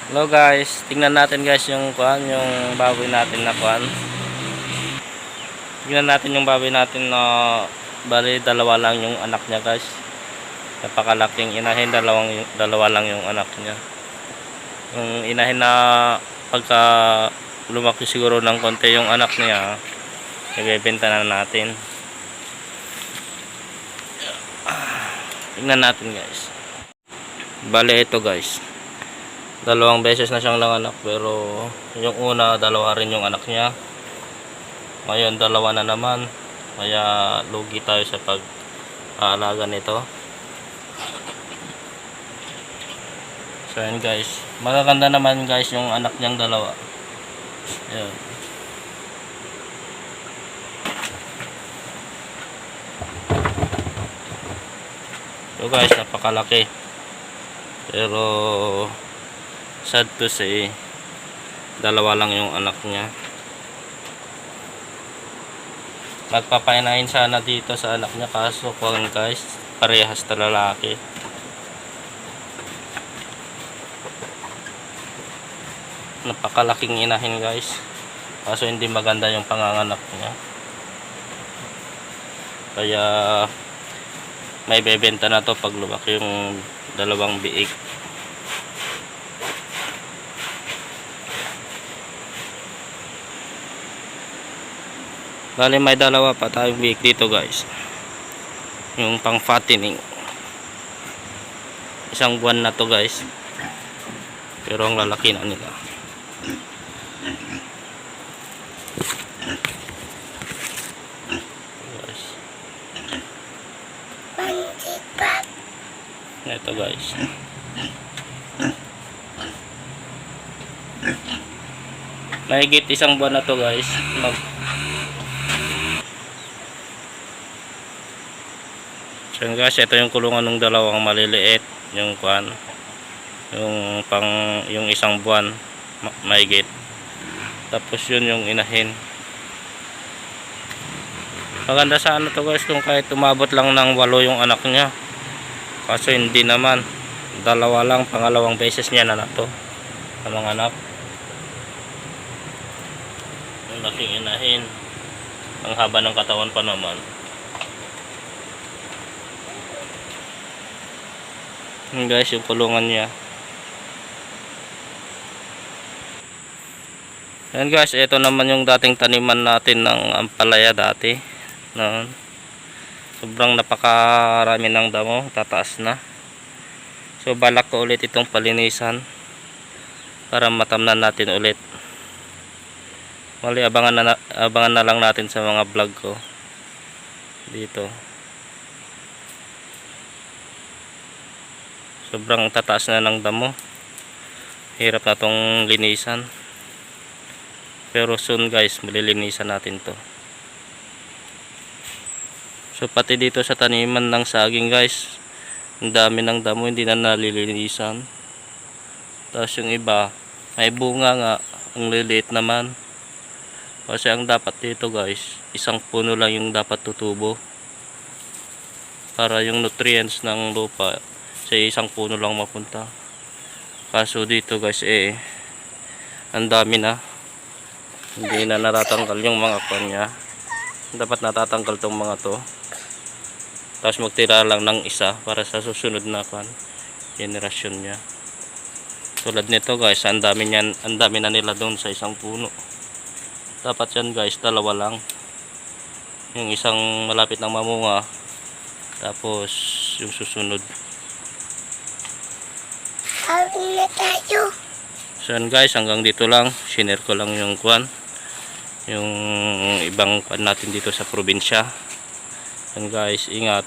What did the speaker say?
Hello guys, tingnan natin guys yung yung baboy natin na Tingnan natin yung baboy natin na bali dalawa lang yung anak niya guys. Napakalaking inahin, dalawa lang yung anak niya. Yung inahin na pagka lumaki siguro ng konti yung anak niya, ibebenta na natin. Tingnan natin guys. Bali ito guys. Dalawang beses na siyang nanganak, pero yung una dalawa rin yung anak niya, ngayon dalawa na naman, kaya lugi tayo sa pag-aalaga nito. So yan guys, magaganda naman guys yung anak niyang dalawa. Ayan. So guys, napakalaki, pero sad to say, dalawa lang yung anak niya. Magpapainahin sana dito sa anak niya, kaso guys, parehas na lalaki. Napakalaking inahin guys, kaso hindi maganda yung panganganak niya, kaya may bebenta na to pag lumaki yung dalawang biik. Bali may dalawa pa tayong biik dito guys, yung pang fattening. Isang buwan na to guys, pero ang lalaki na nila. Guys, ito guys, mahigit isang buwan na to guys. So guys, ito yung kulungan ng dalawang maliliit, yung yung isang buwan mahigit, tapos yun yung inahin. Maganda sa to guys kung kahit umabot lang ng 8 yung anak niya, kaso hindi naman, dalawa lang, pangalawang beses niya na to na mga anak. Ang laking inahin, ang haba ng katawan pa naman. Guys, yung kulungan niya. Yan guys, ito naman yung dating taniman natin ng ampalaya dati. Sobrang napakarami ng damo, tataas na. So balak ko ulit itong palinisan para matamnan natin ulit. Mali, abangan na lang natin sa mga vlog ko dito. Sobrang tataas na ng damo, hirap na tong linisan, pero soon guys malilinisan natin to. So pati dito sa taniman ng saging guys, ang dami ng damo, hindi na nalilinisan. Tapos yung iba may bunga nga, ang liliit naman, kasi ang dapat dito guys, isang puno lang yung dapat tutubo para yung nutrients ng lupa sa isang puno lang mapunta. Kaso dito guys ang dami na, hindi na natatanggal yung mga kanya. Dapat natatanggal tong mga to, tapos magtira lang ng isa para sa susunod na generasyon niya. Tulad nito guys, ang dami na nila doon sa isang puno. Dapat yan guys, dalawa lang, yung isang malapit ng mamunga, tapos yung susunod. So yan guys, hanggang dito lang, shinare ko lang yung yung ibang natin dito sa probinsya. Yan guys, ingat.